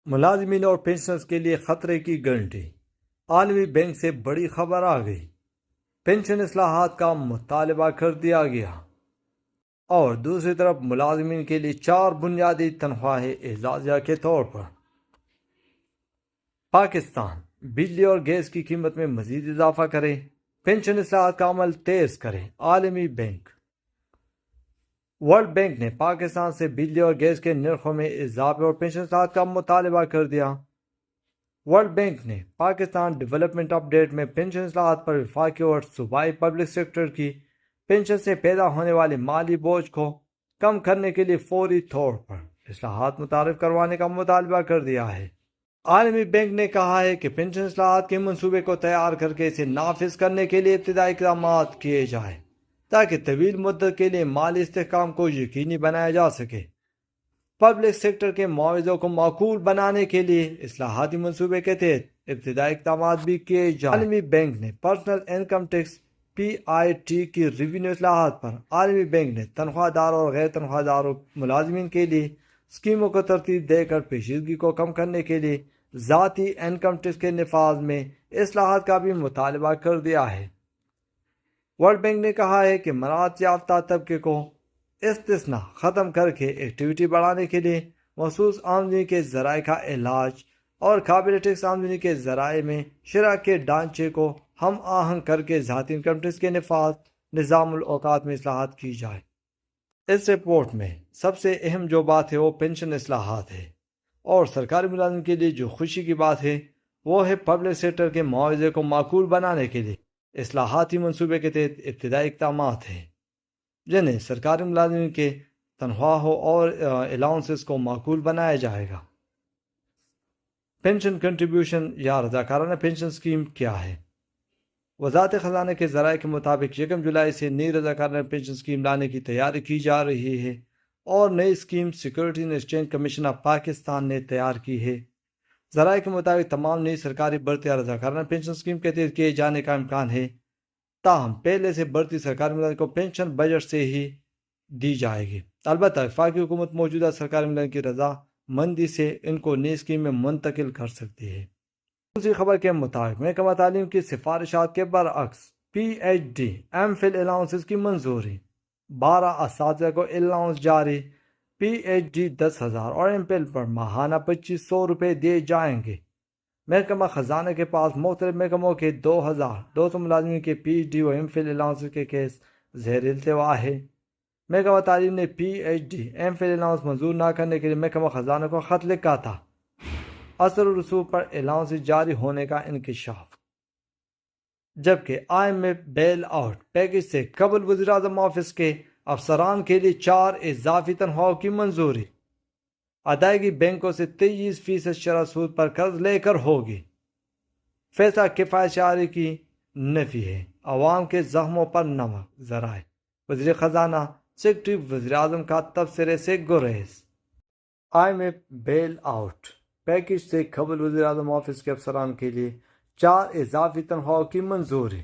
ملازمین اور پینشنرز کے لیے خطرے کی گارنٹی۔ عالمی بینک سے بڑی خبر آ گئی، پینشن اصلاحات کا مطالبہ کر دیا گیا، اور دوسری طرف ملازمین کے لیے 4 بنیادی تنخواہیں اعزازیہ کے طور پر۔ پاکستان بجلی اور گیس کی قیمت میں مزید اضافہ کرے، پینشن اصلاحات کا عمل تیز کرے۔ عالمی بینک۔ ورلڈ بینک نے پاکستان سے بجلی اور گیس کے نرخوں میں اضافے اور پینشن اصلاحات کا مطالبہ کر دیا۔ ورلڈ بینک نے پاکستان ڈیولپمنٹ اپ ڈیٹ میں پینشن اصلاحات پر وفاقی اور صوبائی پبلک سیکٹر کی پینشن سے پیدا ہونے والے مالی بوجھ کو کم کرنے کے لیے فوری طور پر اصلاحات متعارف کروانے کا مطالبہ کر دیا ہے۔ عالمی بینک نے کہا ہے کہ پینشن اصلاحات کے منصوبے کو تیار کر کے اسے نافذ کرنے کے لیے ابتدائی اقدامات کیے جائیں تاکہ طویل مدت کے لیے مالی استحکام کو یقینی بنایا جا سکے۔ پبلک سیکٹر کے معاوضوں کو معقول بنانے کے لیے اصلاحاتی منصوبے کے تحت ابتدائی اقدامات بھی کیے جائیں۔ عالمی بینک نے پرسنل انکم ٹیکس PIT کی ریونیو اصلاحات پر عالمی بینک نے تنخواہ دار اور غیر تنخواہ دار ملازمین کے لیے اسکیموں کو ترتیب دے کر پیچیدگی کو کم کرنے کے لیے ذاتی انکم ٹیکس کے نفاذ میں اصلاحات کا بھی مطالبہ کر دیا ہے۔ ورلڈ بینک نے کہا ہے کہ مراعات یافتہ طبقے کو استثناء ختم کر کے ایکٹیویٹی بڑھانے کے لیے مخصوص آمدنی کے ذرائع کا علاج اور قابل ٹیکس آمدنی کے ذرائع میں شرح کے ڈھانچے کو ہم آہنگ کر کے ذاتی انکم ٹیکس کے نفاذ نظام الاوقات میں اصلاحات کی جائے۔ اس رپورٹ میں سب سے اہم جو بات ہے وہ پینشن اصلاحات ہے، اور سرکاری ملازم کے لیے جو خوشی کی بات ہے وہ ہے پبلک سیکٹر کے معاوضے کو معقول بنانے کے لیے اصلاحاتی منصوبے کے تحت ابتدائی اقدامات ہیں، جنہیں سرکاری ملازمین کے تنخواہوں اور الاؤنسز کو معقول بنایا جائے گا۔ پینشن کنٹریبیوشن یا رضاکارانہ پینشن اسکیم کیا ہے؟ وزارت خزانہ کے ذرائع کے مطابق 1 جولائی سے نئی رضاکارانہ پینشن اسکیم لانے کی تیاری کی جا رہی ہے، اور نئی scheme security and exchange commission of Pakistan نے تیار کی ہے۔ ذرائع کے مطابق تمام نئی سرکاری بھرتیاں رضاکارانہ پینشن اسکیم کے تحت کیے جانے کا امکان ہے، تاہم پہلے سے بھرتی سرکاری ملازمین کو پینشن بجٹ سے ہی دی جائے گی۔ البتہ وفاقی حکومت موجودہ سرکاری ملازمین کی رضا مندی سے ان کو نئی اسکیم میں منتقل کر سکتی ہے۔ دوسری خبر کے مطابق محکمہ تعلیم کی سفارشات کے برعکس PhD MPhil الاؤنسز کی منظوری، 12 اساتذہ کو الاؤنس جاری۔ PhD 10,000 اور MPhil پر ماہانہ 2,500 روپے دیے جائیں گے۔ محکمہ خزانہ کے پاس مختلف محکموں کے 2,200 ملازمین کے PhD و MPhil الاؤنس کے کیس زیر التوا ہے۔ محکمہ تعلیم نے PhD MPhil الاؤنس منظور نہ کرنے کے لیے محکمہ خزانہ کو خط لکھا تھا۔ اثر و رسوخ پر الاؤنس جاری ہونے کا انکشاف۔ جبکہ IMF بیل آؤٹ پیکج سے قبل وزیراعظم آفس کے افسران کے لیے 4 اضافی تنخواہوں کی منظوری۔ ادائیگی بینکوں سے 23% شرح سود پر قرض لے کر ہوگی۔ فیصلہ کفایت شعاری کی نفی ہے، عوام کے زخموں پر نمک۔ ذرائع وزیر خزانہ سیکرٹری وزیراعظم کا تبصرے سے گریز۔ IMF بیل آؤٹ پیکج سے قبل وزیراعظم آفس کے افسران کے لیے 4 اضافی تنخواہوں کی منظوری۔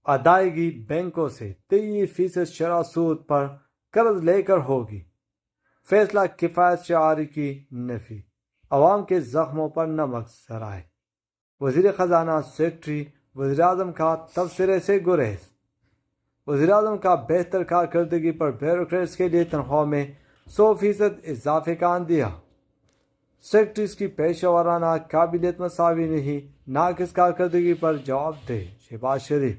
ادائیگی بینکوں سے 23% شرح سود پر قرض لے کر ہوگی۔ فیصلہ کفایت شعاری کی نفی، عوام کے زخموں پر نمک۔ ذرائع وزیر خزانہ سیکرٹری وزیراعظم کا تبصرے سے گریز۔ وزیراعظم کا بہتر کارکردگی پر بیوروکریٹس کے لیے تنخواہ میں 100% اضافے کا عندیہ۔ سیکرٹریز کی پیشہ ورانہ قابلیت مساوی نہیں، ناقص کارکردگی پر جواب دہ۔ شہباز شریف۔